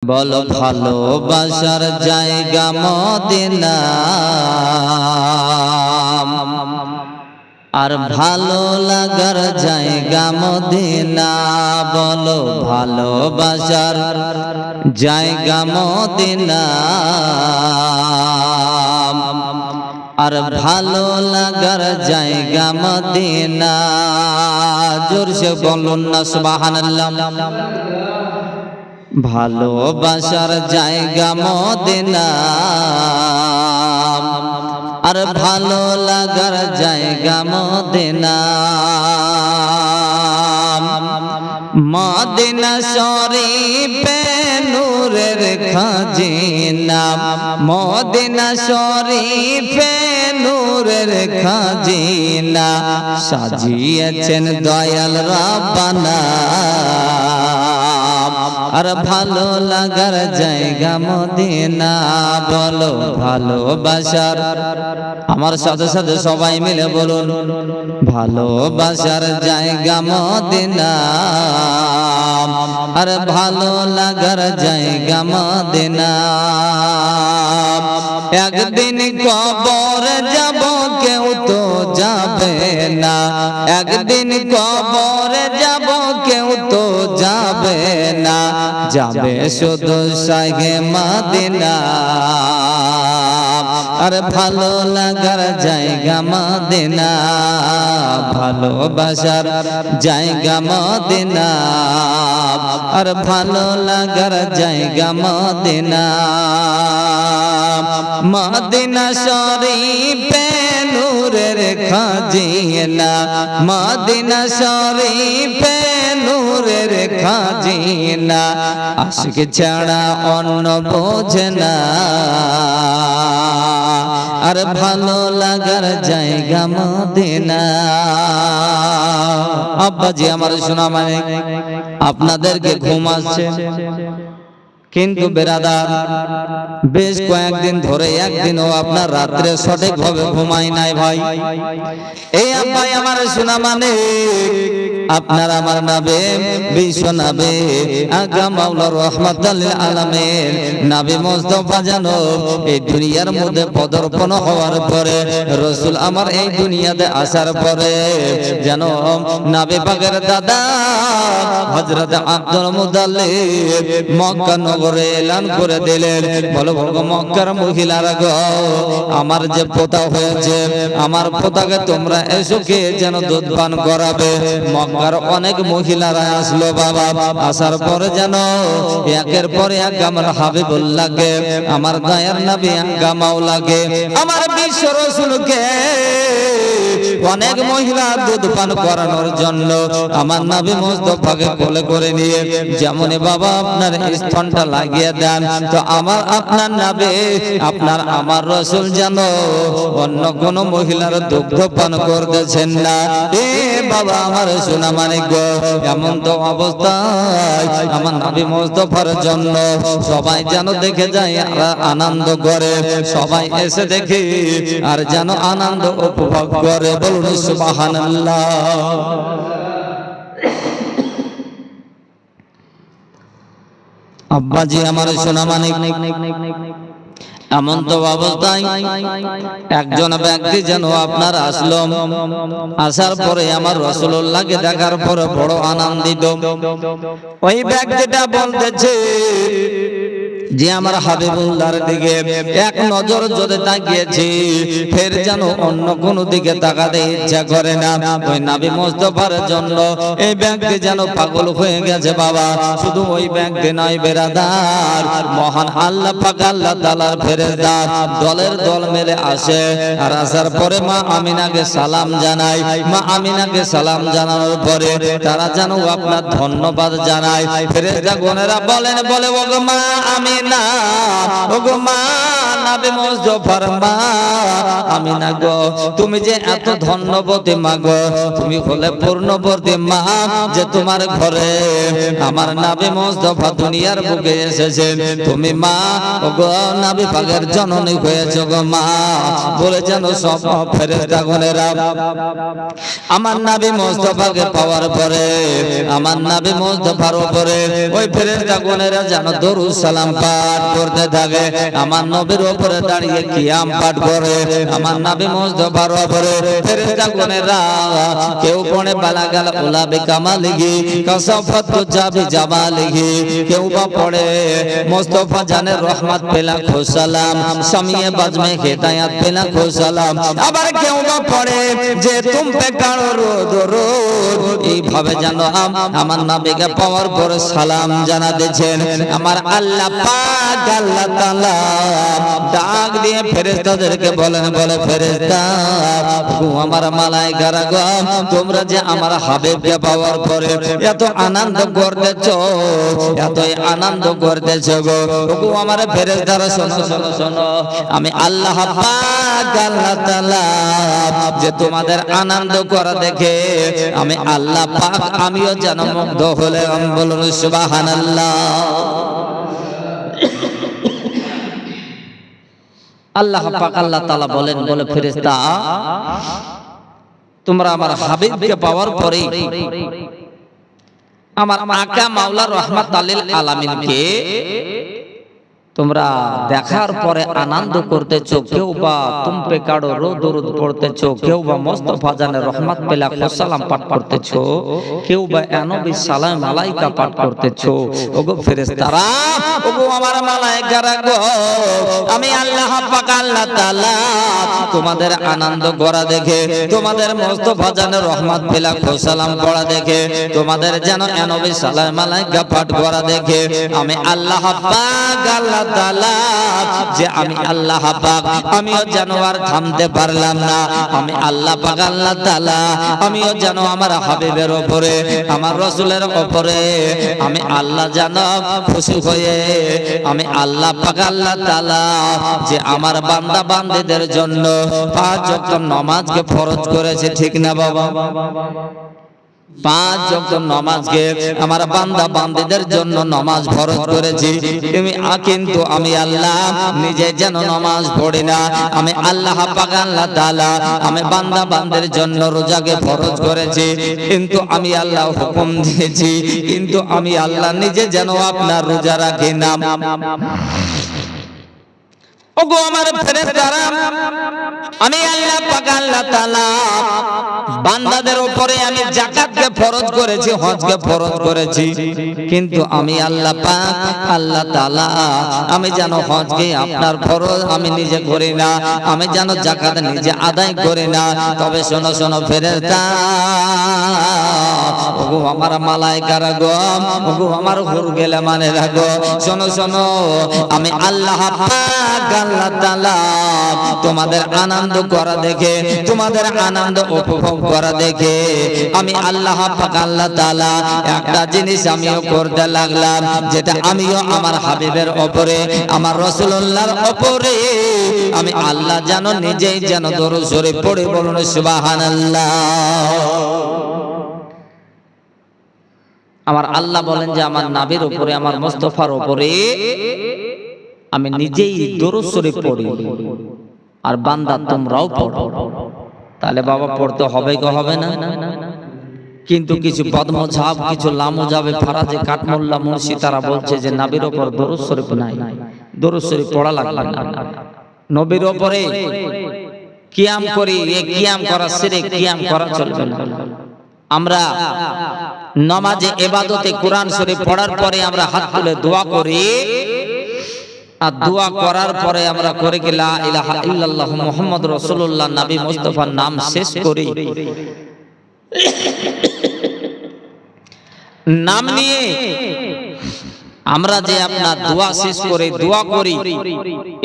বলো ভালোবাসার জায়গা মদিনা আর ভালো লাগার জায়গা মদিনা। বলো ভালোবাসার জায়গা মদিনা আর ভালো লাগার জায়গা মদিনা। জোরসে বলুন না সুবহানাল্লাহ। ভালোবাসার জায়গা মদিনা আর ভালো লাগার জায়গা মদিনা। মদিনা শরীফে নূরের খাজিনা, মদিনা শরীফে নূরের খাজিনা সাজিয়েছেন দয়াল রাব্বানা আর ভালো লাগার জায়গা মদিনা। বলো ভালোবাসার, আমার সাথে সাথে সবাই মিলে বলুন, ভালোবাসার জায়গা মদিনা আর ভালো লাগার জায়গা মদিনা। একদিন কবর যাব কেউ তো যাবে না, একদিন কবর যাব কেউ তো যাবে না, যাবে শুধু শাহে মদিনা আর ভালো লাগার জায়গা মদিনা। ভালোবাসার জায়গা মদিনা আর ভালো লাগার জায়গা মদিনা। মদিনা শরীফে নূরের খাজিনা, মদিনা শরীফে নূরের খাজিনা আশিক ছাড়া অন্য বোঝে না আর ভালো লাগার জায়গা মদিনা। আব্বাজি আমার শোনা মানে আপনাদেরকে ঘুম আসছে, কিন্তু বেরাদার বেশ কয়েকদিন ধরে একদিনও আপনার রাত্রে সঠিকভাবে ঘুমাই নাই ভাই। এই আব্বাই আমার শোনা মানে আপনার আমার নাবে বিশ্ব নাবে আগা মাওলা রহমাতুল লিল আলামিন নবী মুস্তাফা জানো এই দুনিয়ার মধ্যে পদার্পণ হওয়ার পরে, রাসূল আমার এই দুনিয়াতে আসার পরে জানো নবী পাকের দাদা হযরত আব্দুল মুতাল্লিব মক্কা নগরে এলান করে দিলেন, বলো বলো মক্কার মহিলারা গো, আমার যে পোতা হয়েছে আমার পোতাকে তোমরা এসো কে যেন দুধ পান করাবে। মক্কার অনেক মহিলারা আসলো বাবা, আসার পরে যেন একের পর এক আমার হাবিবুল্লাহকে, আমার দয়ার নবী আগা মাওলাকে, আমার বিশ্ব রাসূলকে অনেক মহিলা দুধ পান করানোর জন্য আমার নবী মুস্তাফাকে কোলে করে নিয়ে যেমন বাবা আপনার স্তনটা লাগিয়ে দেন, তো আমার আপনার নবী আপনার আমার রাসূল যেন অন্য কোন মহিলার দুগ্ধ পান করতেছেন না। এ বাবা আমার সোনা মানিক গো, এমন তো অবস্থায় আমার নবী মুস্তাফার জন্য সবাই যেন দেখে যায় আর আনন্দ করে, সবাই এসে দেখে আর যেন আনন্দ উপভোগ করে। বলুন সুবহানাল্লাহ। আব্বাজি আমার সোনা মানিক এমন তো অবস্থায় একজন ব্যক্তি যেন আপনার আসলো, আসার পরে আমার রাসূলুল্লাহকে দেখার পরে বড় আনন্দিত। ওই ব্যক্তিটা বলতেছে যে আমার হাবিবুল্লাহর দিকে এক নজর যদি তাকিয়েছি ফের যেন অন্য কোন দিকে তাকাতে ইচ্ছা করে না। ওই নবী মুস্তাফার জন্য এই ব্যক্তি যেন পাগল হয়ে গেছে বাবা। শুধু ওই ব্যক্তি নয় বেরাদার, মহান আল্লাহ পাক আল্লাহ তাআলার ফেরেশতা দলের দল মেলে আসে আর আসার পরে মা আমিনাকে সালাম জানায়। মা আমিনাকে সালাম জানানোর পরে তারা যেন আপনার ধন্যবাদ জানায়। ফেরেশতা গণেরা বলেন, বলে ওগো মা আমিনা আমিনা ওগো মা নবী মুস্তাফার মা আমিনা গো তুমি যে এত ধন্যবতী মা গো তুমি হলে পূর্ণবতী মা যে তোমার ঘরে আমার নবী মুস্তাফা দুনিয়ার বুকে এসেছেন তুমি মা ওগো নবী পাকের জননী হয়েছো গো মা বলে যেন সব ফেরেশতাগণেরা আমার নবী মুস্তাফাকে পাওয়ার পরে আমার নবী মুস্তাফার উপরে ওই ফেরেশতাগণেরা যেন দরুদ সালাম পাঠ করতে থাকে আমার নবীর উপরে দাঁড়িয়ে কিয়াম পাঠ করে আমার নবী মুস্তাফার উপরে ফেরেশতাগণেরা কেউ পড়ে বালাগাল উলা বিকামালিহি কাসাফাত জাবি জামালিহি কেউ বা পড়ে মুস্তাফা জানের রহমত পেলা খুসালাম সামিয়ে বাজমে হিদায়াত পেলা খুসালাম আবার কেউ বা পড়ে যে তুম পে কারো দরুদ এইভাবে জানো আমার নবীকে পাওয়ার পরে সালাম জানাতেছেন আমার আল্লাহ পাক আল্লাহ তাআলা ডাক দিয়ে ফেরেশতাদেরকে বলেন বলে ফেরেশতা গো আমার মালায়েকারা গো তোমরা যে আমার হাবিবকে পাওয়ার পরে এত আনন্দ করতেছো এতই আনন্দ করতেছো গো আমার ফেরেশতারা শোনো শোনো শোনো আমি আল্লাহ পাক আল্লাহ তাআলা যে তোমাদের আনন্দ করা দেখে আমি আল্লাহ পাক আমিও যেন মুগ্ধ হলে বলুন সুবহানাল্লাহ আল্লাহ পাক আল্লাহ তাআলা বলেন বলে ফেরেশতা তোমরা আমার হাবিবকে পাওয়ার পরে আমার আকা মাওলা রাহমাতুল লিল আলামিনকে তোমরা দেখার পরে আনন্দ করতেছো কেউ বা তুমপে কাড়ো রো দরুদ পড়তেছো কেউ বা মুস্তাফা জানের রহমত পেলা সালাম পাঠ করতেছো কেউ বা নবী সালাম মালাইকা পাঠ করতেছো ওগো ফেরেশতারা ওগো আমার মালাইকারা গো আমি আল্লাহ পাক আল্লাহ তাআলা তোমাদের আনন্দ করা দেখে তোমাদের মুস্তাফা জানের রহমত পেলা সালাম পড়া দেখে তোমাদের যেন নবী সালাম মালাইকা পাঠ করা দেখে আমি আল্লাহ পাক আল্লাহ তাআলা যে আমি আল্লাহ পাক আমিও যেন আর থামতে পারলাম না আমি আল্লাহ পাক আল্লাহ তাআলা আমিও যেন আমার হাবিবের উপরে আমার রাসূলের উপরে আমি আল্লাহ যেন খুশি হয়ে আমি আল্লাহ পাক আল্লাহ তাআলা যে আমার বান্দা বান্দীদের জন্য 5 ওয়াক্ত নামাজকে ফরজ করেছে ঠিক না বাবা 5 ওয়াক্ত নামাজকে আমার বান্দা বান্দীদের জন্য নামাজ ফরজ করেছি কিন্তু আমি আল্লাহ নিজে যেন নামাজ পড়ি না আমি আল্লাহ পাক আল্লাহ তাআলা আমি বান্দা বান্দির জন্য রোজাকে ফরজ করেছি কিন্তু আমি আল্লাহ হুকুম দিয়েছি কিন্তু আমি আল্লাহ নিজে যেন আপনার রোজা রাখি না ওগো আমার ফেরেশতারা আমি আল্লাহ পাক আল্লাহ তাআলা বান্দাদের উপরে আমি যাকাতকে ফরজ করেছি হজকে ফরজ করেছি কিন্তু আমি আল্লাহ পাক আল্লাহ তাআলা আমি যেন হজকে আপনার ফরজ আমি নিজে করি না আমি যেন যাকাত নিজে আদায় করি না তবে শোনো শোনো ফেরেশতা ওগো আমার মালায়েকারা গো ওগো আমার হুর গেলে মানে রাখো শোনো শোনো আমি আল্লাহ পাক আল্লাহ তাআলা তোমাদের আনন্দ করা দেখে তোমাদের আনন্দ উপভোগ করা দেখে আমি আল্লাহ পাক আল্লাহ তাআলা একটা জিনিস আমিও করতে লাগলাম যেটা আমিও আমার হাবিবের উপরে আমার রাসূলুল্লাহর উপরে আমি আল্লাহ যেন নিজেই যেন দরুদ শরীফ পড়ে বলুন সুবহানাল্লাহ আমার আল্লাহ বলেন যে আমার নবীর উপরে আমার মুস্তাফার উপরে আমি নিজেই দরুদ শরীফ পড়ি আর বান্দা তোমরাও পড়ো তাহলে বাবা পড়তে হবে কি হবে না কিন্তু কিছু পদ্মঝাপ কিছু লামুজাবে ফারাজে কাটমোল্লা মুন্সি তারা বলছে যে নবীর উপর দরুদ শরীফ নাই দরুদ শরীফ পড়া লাগবে না নবীর উপরে কিয়াম করি এই কিয়াম করা শিরক কিয়াম করা চলবে না আমরা নামাজে ইবাদতে কোরআন শরীফ পড়ার পরে আমরা হাত তুলে দোয়া করি আর দোয়া করার পরে আমরা করে কি লা ইলাহা ইল্লাল্লাহু মুহাম্মাদুর রাসূলুল্লাহ নবী মুস্তাফার নাম শেষ করি নাম নিয়ে আমরা যে আপনার দোয়া শেষ করে দোয়া করি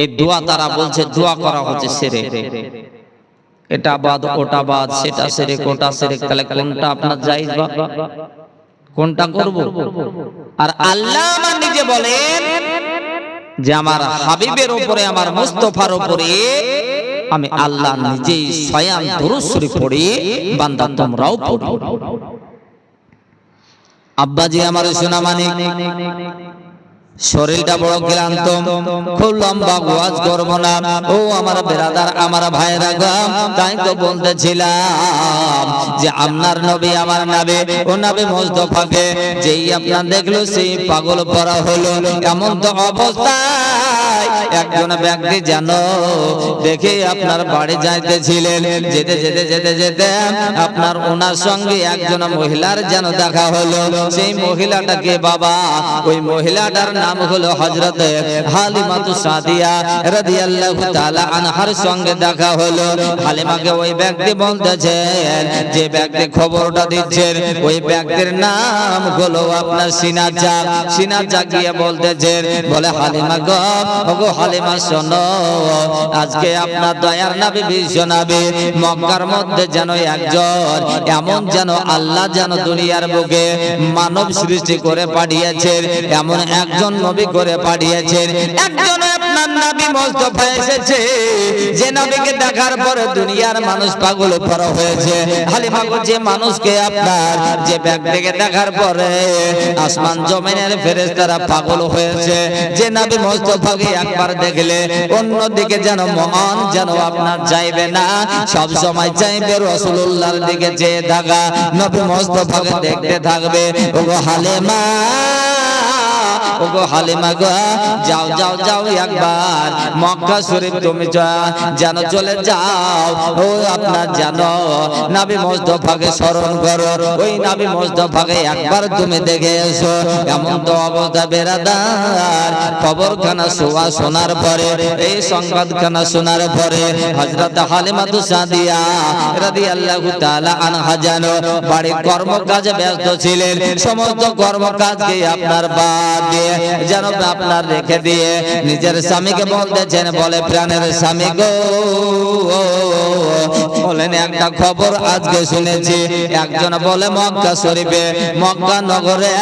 এই দোয়া তারা বলছে দোয়া করা হচ্ছে শিরক এটা বাদ ওটা বাদ সেটা শিরক ওটা শিরক তাহলে কোনটা আপনার জায়েজ বা কোনটা করব আর আল্লাহ আমার নিজে বলেন যে আমার হাবিবের উপরে, আমার মুস্তাফার উপরে আমি আল্লাহ নিজেই স্বয়ং দুরূদ শরীফ পড়ি, বান্দা তোমরাও পড়ো। আব্বাজি আমার সোনা মানিক, শরীরটা বড় ক্লান্ত, খুব লম্বা ওয়াজ করব না। ও আমার বেরাদার, আমার ভাইরা গো, তাই তো বলতেছিলাম যে আপনার নবী, আমার নবী, ও নবী মুস্তাফাকে যেই আপনার দেখলো সেই পাগল করা হলো। এমন তো অবস্থায় একজন ব্যক্তি জানো দেখে আপনার বাড়ি যাইতেছিলেন, যেতে যেতে যেতে যেতে আপনার ওনার সঙ্গে একজন মহিলার যেন দেখা হলো। সেই মহিলাটাকে বাবা, ওই মহিলাটার নাম হলো হযরত হালিমাতু সাদিয়া রাদিয়াল্লাহু তাআলা আনহার সঙ্গে দেখা হলো। হালিমাকে ওই ব্যক্তি বলতেছেন, যে ব্যক্তি খবরটা দিচ্ছেন ওই ব্যক্তির নাম হলো আপনার সিনাজা। সিনাজা গিয়ে বলতেছেন, বলে হালিমা গো, ওগো হালিমা শোনো, আজকে আপনার দয়ার নবী বিশ্ব নবী মক্কার মধ্যে যেন একজন এমন যেন আল্লাহ যেন দুনিয়ার বুকে মানব সৃষ্টি করে পাঠিয়েছেন, এমন একজন নবী করে পাঠিয়েছেন, একজন আপনার নবী মুস্তাফা এসেছে, যে নবীকে দেখার পরে দুনিয়ার মানুষ পাগল করা হয়েছে। হালিমা গো, যে মানুষকে আপনার, যে ব্যক্তিকে দেখার পরে আসমান জমিনের ফেরেশতারা পাগল হয়েছে, যে নবী মুস্তাফাকে একবার দেখলে অন্যদিকে যেন মন যেন আপনার চাইবে না, সব সময় চাইবে রাসূলুল্লাহর দিকে চেয়ে থাকা, নবী মুস্তাফাকে দেখতে থাকবে। ওগো হালিমা, ওগো হালিমা গো, যাও যাও যাও, একবার মক্কা শরীফ তুমি জানো চলে যাও। ও আপনার জানো নবী মুস্তাফাকে স্মরণ করো, ওই নবী মুস্তাফাকে একবার তুমি দেখে এসো। এমন তো অবস্থা বেরাদার, খবরখানা শোনার পরে, এই সংবাদখানা শোনার পরে হযরত হালিমাতু সাদিয়া রাদিয়াল্লাহু তাআলা আনহা জানো বাড়ির কর্মকাজে ব্যস্ত ছিলেন, সমস্ত কর্মকাজকে আপনার বাদ দিয়ে যেন আপনার রেখে দিয়ে নিজের স্বামীকে বলতেছেন, বলে প্রাণের স্বামী গো, বলেন একটা খবর আজকে শুনেছি, একজন বলে মক্কা শরীফে, মক্কা নগরে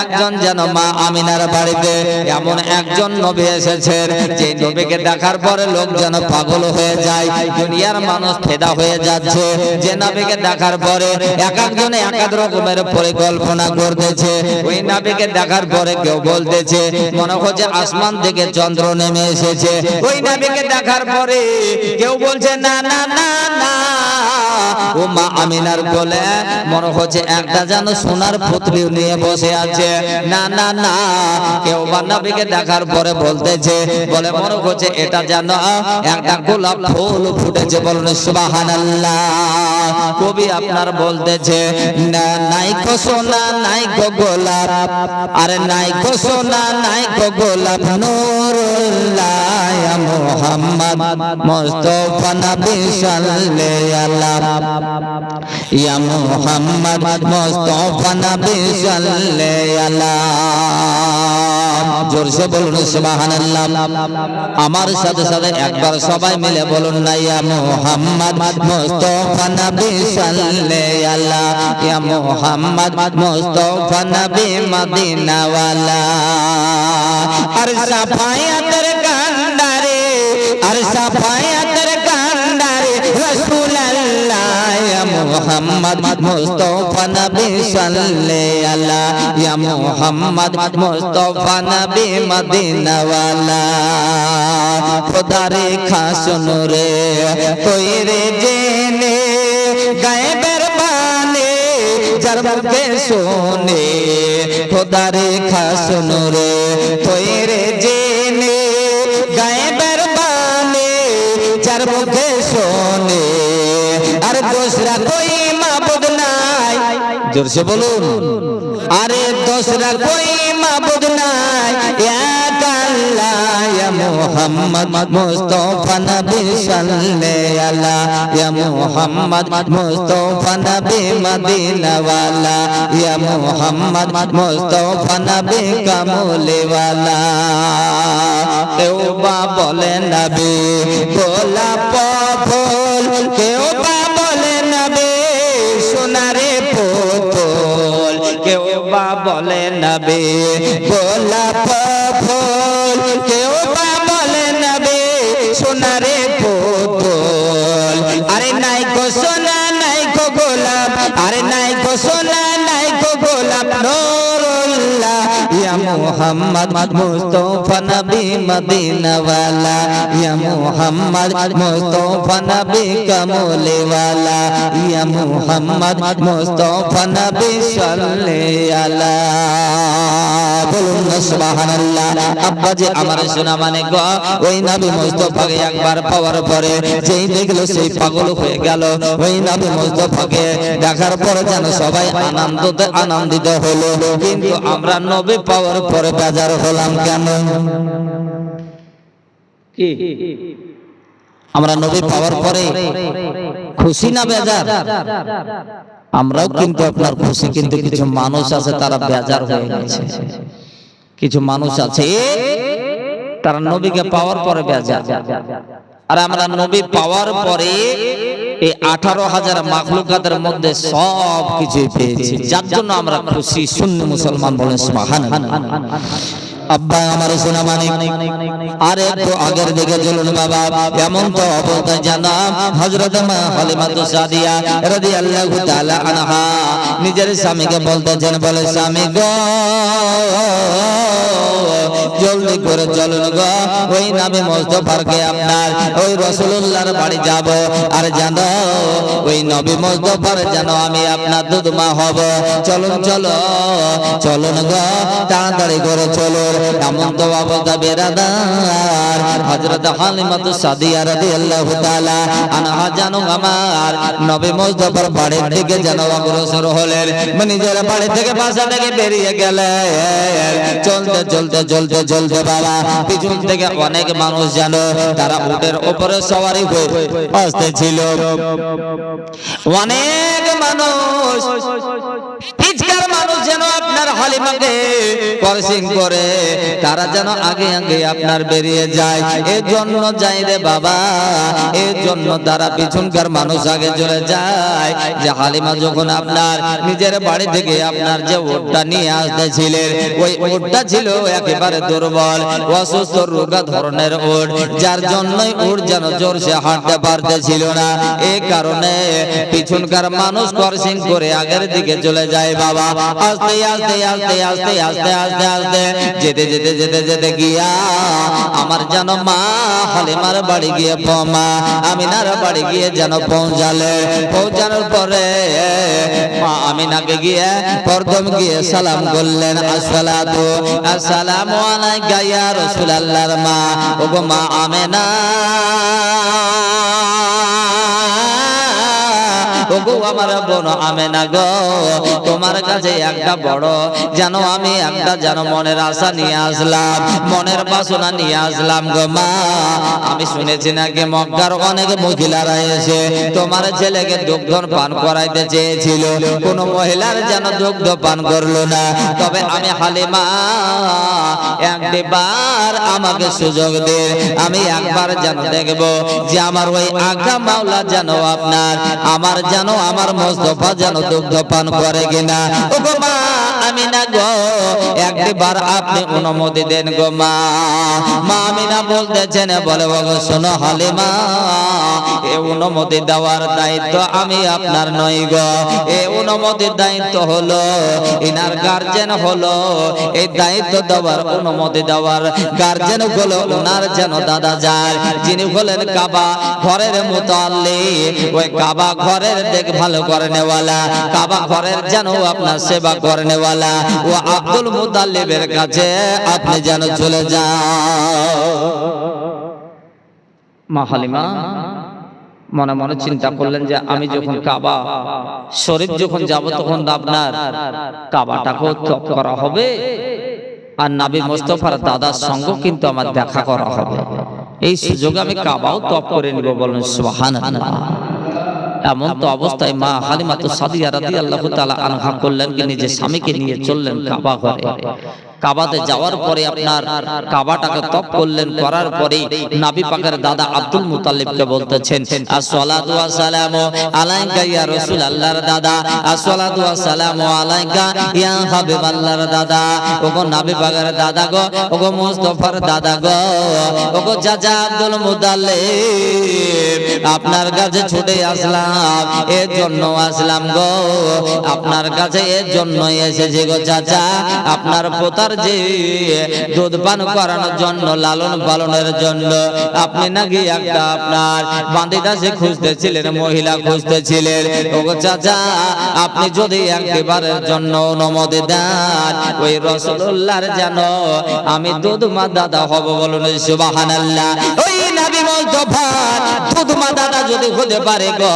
একজন যেন মা আমিনার বাড়িতে এমন একজন নবী এসেছেন, যে নবীকে দেখার পরে লোক যেন পাগল হয়ে যায়, দুনিয়ার মানুষ ফেদা হয়ে যাচ্ছে। যে নবীকে দেখার পরে এক একজনে এক এক রকমের পরিকল্পনা করতেছে। ওই নবীকে দেখার পরে কেউ বলতেছে মনে হচ্ছে আসমান থেকে চন্দ্র নেমে এসেছে। ওই নবীকে দেখার পরে কেউ বলছে না না না না, ও মা আমিনার কোলে মনে হচ্ছে একটা যেন সোনার পুত্রী নিয়ে বসে আছে। না না না, কেউ বা নবীকে দেখার পরে বলতেছে, বলে মনে হচ্ছে এটা যেন একটা গোলাপ ফুল ফুটেছে। বলুন সুবহানাল্লাহ। কবি আপনার বলতেছে, না নাই কো সোনা নাই কো গোলাপ, আরে নাই কো সোনা নাই কো গোলাপ, নূরুল্লাহ ইয়া মুহাম্মদ মুস্তাফা নবী সাল্লাল্লাহু ইয়া মুহাম্মদ মুস্তাফা নবী সাল্লাল্লাহু। জোরসে বলুন সুবহানাল্লাহ। আমার সাথে সাথে একবার সবাই মিলে বলুন না, ইয়া মুহাম্মদ মুস্তাফা নবী সাল্লাল্লাহু ইয়া মুহাম্মদ মুস্তাফা নবী মদিনা ওয়ালা। আর সাফায়াতের কান্ডারে, আর সাফায়াতের কান্ডারে রাসূলুল্লাহ ইয়া মুহাম্মদ মুস্তাফা নবী সাল্লাল্লাহু ইয়া মুহাম্মদ মুস্তাফা নবী মদিনা ওয়ালা। খোদারে খাস নূরে তৈরে জেনে গায়েবের বানে যার মুখে শোনে, খোদারে খাস নূরে তৈরে জেনে গায়েবের বানে যার মুখে শোনে, আর দোসরা কোই মাবুদ নাই। জোরসে বলুন, আরে দোসরা কোই মাবুদ নাই, এক আল্লাহ ইয়া মুহাম্মদ মুস্তাফা নবী সাল্লাল্লাহু ইয়া মুহাম্মদ মুস্তাফা নবী মদিনা ওয়ালা, ইয়া মুহাম্মদ মুস্তাফা নবী কামলে ওয়ালা। কেউ বা বলে নবী গোলাপ ফুল, কেউ বা বলে নবী সোনারে পুতুল, কেউ বা বলে নবী গোলাপ ফুল, কেউ মুহাম্মদ মুস্তাফা নবী মদিনা ওয়ালা ইয়া মুহাম্মদ মুস্তাফা নবী কামলে ওয়ালা ইয়া মুহাম্মদ মুস্তাফা নবী সাল্লাল্লাহু আলা বলুন সুবহানাল্লাহ। আব্বা যে আমার সোনা মানে গো ওই নবী মুস্তাফাকে একবার পাওয়ার পরে যেই দেখলো সেই পাগল হয়ে গেল। ওই নবী মুস্তাফাকে দেখার পরে যেন সবাই আনন্দিত হলো, কিন্তু আমরা নবী পাওয়ার পরে বেজার হলাম কেন? কি আমরা নবী পাওয়ার পরে খুশি না বেজার? আমরাও কিন্তু আপনার খুশি, কিন্তু কিছু মানুষ আছে তারা বেজার হয়ে গেছে। কিছু মানুষ আছে তারা নবীকে পাওয়ার পরে বেজার, আর আমরা নবী পাওয়ার পরে এই 18,000 মাখলুকাতের মধ্যে সব কিছু পেয়েছি, যার জন্য আমরা খুশি। সুন্নি মুসলমান বলেন সুবহানাল্লাহ। আব্বা আমার সোনা মানিক আর একটু আগের দিকে চলুন বাবা। এমন তো অবস্থায় জানাব হযরত মা হালিমাতুস সাদিয়া রাদিয়াল্লাহু তাআলা আনহা নিজের স্বামীকে বলতেছেন, বলে স্বামী গো জলদি করে চলুন গো, ওই নবী মুস্তাফাকে আপনার ওই রাসূলুল্লাহর বাড়ি যাব, আর জানো ওই নবী মুস্তাফার যেন আমি আপনার দুধমা হব। চলুন চলো চলুন গো, তাড়াতাড়ি করে চলুন। এমন তো অবস্থা বেরাদার হযরত হালিমাতুস সাদিয়া রাদিয়াল্লাহু তাআলা আনহা জানো আমার নবী মুস্তাফার বাড়ির দিকে যেন অগ্রসর হলেন। নিজের বাড়ি থেকে বাসা থেকে বেরিয়ে গেলেন। চলতে চলতে চলতে চলতে বাবা পিছন থেকে অনেক মানুষ জানো তারা উটের উপরে সওয়ারি হয়ে আসতেছিল। অনেক মানুষ পিছকার মানুষ যেন আপনার হালিমাকে ক্রসিং করে তারা যেন আগে আগে আপনার বেরিয়ে যায়। এর জন্য যাই রে বাবা, এর জন্য তারা পিছনকার মানুষ আগে চলে যায়। যে হালিমা যখন আপনার নিজের বাড়ি থেকে আপনার যে উটটা নিয়ে আসতেছিলেন, ওই উটটা ছিল একেবারে দুর্বল অসুস্থ রোগা ধরনের উট, যার জন্যই উট যেন জোরসে হাঁটতে পারতেছিল না। এই কারণে পিছনকার মানুষ ক্রসিং করে আগের দিকে চলে যায় বাবা। আস্তে আস্তে আস্তে আস্তে আস্তে আস্তে আস্তে যেতে যেতে যেতে যেতে গিয়া আমার যেন মা হালিমার বাড়ি গিয়ে মা আমিনার বাড়ি গিয়ে যেন পৌঁছালে। পৌঁছানোর পরে মা আমিনাকে গিয়ে প্রথম গিয়ে সালাম করলেন, আসসালাতু আসসালামু আলাইকা ইয়া রাসূলুল্লাহর মা। ওগো মা আমিনা, ওগো আমার বোন আমেনা গো, তোমার কাছে একটা বড় যেন আমি একটা যেন মনের আশা নিয়ে আসলাম, মনের বাসনা নিয়ে আসলাম গো মা। আমি শুনেছি নাকি মক্কার অনেক মহিলারা এসে তোমার ছেলেকে দুগ্ধ পান করাইতে চেয়েছিল, কোন মহিলার যেন দুগ্ধ পান করলো না। তবে আমি হালিমা একবার আমাকে সুযোগ দে, আমি একবার যেন দেখব যে আমার ওই আকা মাওলা যেন আপনার আমার যেন আমার মুস্তাফা যেন দুগ্ধ পান করে কিনা। ওগো মা আমিনা গো, একবার আপনি অনুমতি দেন গো মা। মা আমিনা বলতেছেন, বলে ওগো শোনো হালিমা, এই অনুমতি দেওয়ার দায়িত্ব আমি আপনার নই গো, এই অনুমতির দায়িত্ব হলো ইনার গার্জেন হলো, এই দায়িত্ব দেওয়ার অনুমতি দেওয়ার গার্জেন হলো ওনার যেন দাদা যায়, যিনি হলেন কাবা ঘরের মুতাল্লিক, ওই কাবা ঘরের দেখভাল করেনেওয়ালা, কাবা ঘরের যেন আপনার সেবা করেনেওয়ালা ও আব্দুল মুতাল্লিবের কাছে আপনি যেন চলে যান। মা হালিমা মনে মনে চিন্তা করলেন যে আমি যখন কাবা শরীফ যখন যাব তখন আপনার কাবাটাকেও তপ করা হবে, আর নবী মুস্তাফার দাদার সঙ্গে কিন্তু আমার দেখা করা হবে। এই সুযোগে আমি কাবাও তপ করে নিব, বলেন সুবহানাল্লাহ। এমন তো অবস্থায় মা হালিমাতুস সাদিয়া রাদিয়াল্লাহু তাআলা আনহা করলেন কি নিজের স্বামীকে নিয়ে চললেন কাবা ঘরে। কাবাতে যাওয়ার পরে আপনার কাবাটাকে তপ করলেন, করার পরে নবী পাকের দাদা আব্দুল মুতাল্লিবকে বলতেছেন, আসসালাতু ওয়াসসালামু আলাইকা ইয়া রাসূলুল্লাহর দাদা, আসসালাতু ওয়াসসালামু আলাইকা ইয়া হাবিবাল্লাহর দাদা। ওগো নবী পাকের দাদা গো, ওগো মুস্তাফার দাদা গো, ওগো চাচা আব্দুল মুতাল্লিব, আপনার কাছে ছুটে আসলাম, এর জন্য আসলাম গো, আপনার কাছে এর জন্য এসেছি গো চাচা, আপনার পোতার বাচ্চার যে দুধ পান করানোর জন্য, লালন পালনের জন্য আপনি নাকি একটা আপনার বান্দিদাসী খুঁজতেছিলেন, মহিলা খুঁজতেছিলেন। ওগো চাচা, আপনি যদি একবারের জন্য অনুমতি দেন, ওই রাসূলুল্লাহর যেন আমি দুধ মা দাদা হব, বলুন সুবহানাল্লাহ। ওই নবী মুস্তাফা দুধ মা দাদা যদি হতে পারে গো,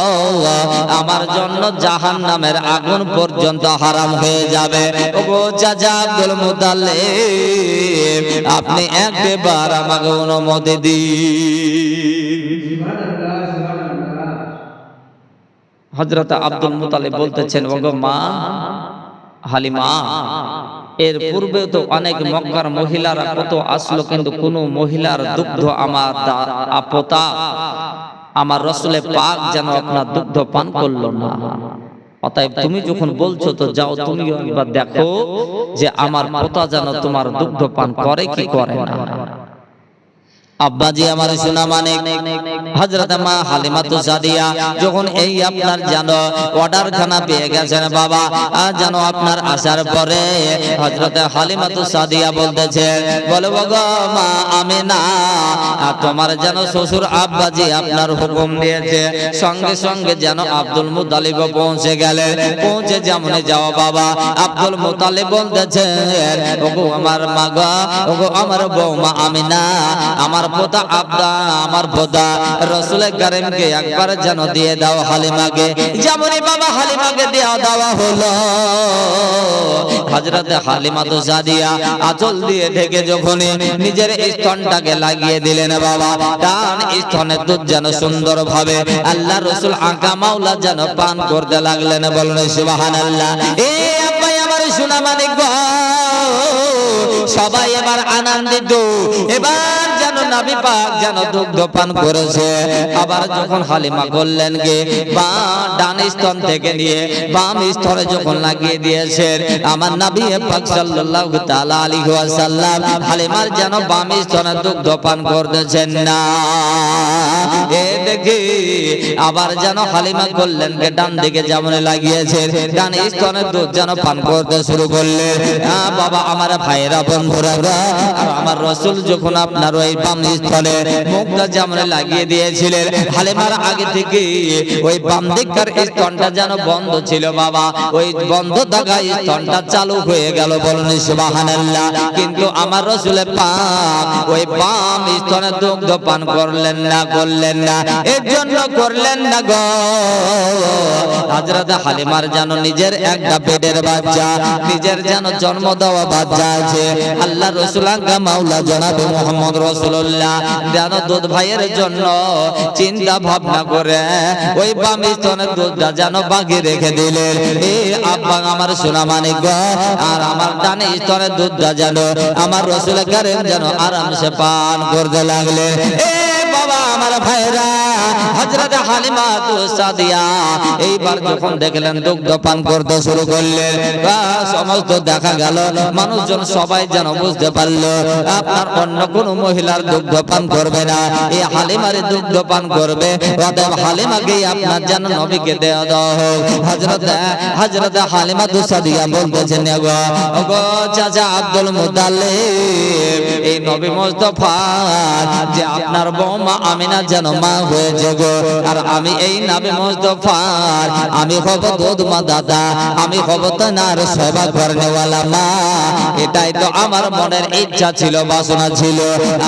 আমার জন্য জাহান্নামের আগুন পর্যন্ত হারাম হয়ে যাবে। ওগো চাচা আব্দুল মুতাল্লিব, আপনি একবার আমাকে অনুমতি দিন। হযরত আব্দুল মুতালিব বলতেছেন, ওগো মা হালিমা, এর পূর্বে তো অনেক মক্কার মহিলারা কত আসলো, কিন্তু কোন মহিলার দুগ্ধ আমার আপতা আমার রাসূলে পাক যেন আপনার দুগ্ধ পান করলো না। অতএব তুমি যখন বলছো, তো যাও তুমি একবার দেখো যে আমার পোতা যেন তোমার দুগ্ধ পান করে কি করে না। আব্বাজি আমার সোনা মানিক, হযরত মা হালিমাতু সাদিয়া যখন এই আপনার জানো অর্ডার খানা পেয়ে গেছেন বাবা, জানো আপনার আসার পরে হযরত হালিমাতু সাদিয়া বলতেছে, বলে গো মা আমিনা, তোমার যেন শ্বশুর আব্বাজি আপনার হুকুম দিয়েছে। সঙ্গে সঙ্গে যেন আব্দুল মুতালিব পৌঁছে গেলেন। পৌঁছে যেমন যাও বাবা, আব্দুল মুতালিব বলতেছে, ওগো আমার মা গো, ওগো আমার বৌমা আমিনা, আমার পোতা আব্দা, আমার পোতা রাসূল কারীমকে একবার যেন দিয়ে দাও হালিমাকে। যেমনই বাবা হালিমাকে দেওয়া হলো, হযরত হালিমাতু সাদিয়া আঁচল দিয়ে ঢেকে যখন নিজের স্তনটাকে লাগিয়ে দিলেন বাবা, ডান স্তনের দুধ যেন সুন্দর ভাবে আল্লাহ রাসূল আকা মাওলা যেন পান করতে লাগলেন, বলেন সুবহানাল্লাহ। এ আব্বা আমার সোনা মানিক গো, সবাই এবার আনন্দিত, এবার যেন নবী পাক যেন দুগ্ধ পান করেছে। আবার যখন হালিমা করলেন গে, বা ডান স্তন থেকে নিয়ে বাম স্তনে যখন লাগিয়ে দিয়েছেন আমার নবী পাক সাল্লাল্লাহু তাআলা আলাইহি ওয়াসাল্লাম, হালিমার যেন বাম স্তনে দুগ্ধ পান করতেছেন না। এ দেখি আবার যেন হালিমা করলেন গে, ডান দিকে যেমন লাগিয়েছেন ডান স্তনে দুধ যেন পান করতে শুরু করলেন। বাবা আমার ভাইরা বন্ধুরা, আর আমার রাসূল যখন আপনার ওই বাম স্তনে মুখটা যেমন লাগিয়ে দিয়েছিলেন, হালিমার আগে থেকে ওই বাম দিককার স্তনটা যেন বন্ধ ছিল বাবা, ওই বন্ধ থাকা স্তনটা চালু হয়ে গেল, বলেন সুবহানাল্লাহ। কিন্তু আমার রাসূল পাক ওই বাম স্তনে দুগ্ধ পান করলেন না, এর জন্য করলেন না গো, হযরত হালিমার যেন নিজের একটা পেটের বাচ্চা, নিজের যেন জন্ম দেওয়া বাচ্চা আছে, আল্লাহ রাসূল আকা মাওলা জনাবে মুহাম্মদ রাসূলুল্লাহ যেন দুধ ভাইয়ের জন্য চিন্তা ভাবনা করে ওই বাম স্তনের দুধটা যেন বাকি রেখে দিলেন। এ আব্বা আমার সোনা মানিক গো, আর আমার ডান স্তনের দুধটা যেন আমার রাসূল কারীম যেন আরামসে পান করতে লাগলেন। এ বাবা আমার ভাইরা, হযরত হালিমাতু সাদিয়া এইবার যখন দেখলেন দুগ্ধ পান করতে শুরু করলেন, সমস্ত দেখা গেল মানুষজন সবাই যেন বুঝতে পারলো আপনার অন্য কোন মহিলার দুগ্ধ পান করবে না, এই হালিমার দুগ্ধ পান করবে। অতএব হালিমাকে আপনার যেন নবীকে দেওয়া হোক। হযরত হালিমাতু সাদিয়া বলতেছেন, ওগো চাচা আব্দুল মুতাল্লিব, এই নবী মুস্তাফা যে আপনার বৌমা আমিনা যেন মা হয়েছে গো, আর আমি এই নবী মুস্তাফার আমি হব দুধ মা দাদা, আমি হব তার সেবা করনেওয়ালা মা। এটাই তো আমার মনের ইচ্ছা ছিল, বাসনা ছিল।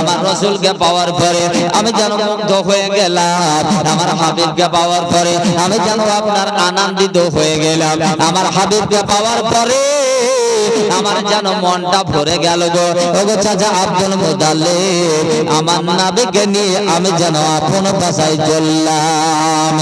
আমার রাসূলকে পাওয়ার পরে আমি যেন মুগ্ধ হয়ে গেলাম, আমার হাবিবকে পাওয়ার পরে আমি যেন আপনার আনন্দিত হয়ে গেলাম, আমার হাবিবকে পাওয়ার পরে আমার যেন মনটা ভরে গেল গো। ওগো চাচা আব্দুল মুতাল্লিব, আমার নবীকে নিয়ে আমি যেন আপন বাসায় চললাম।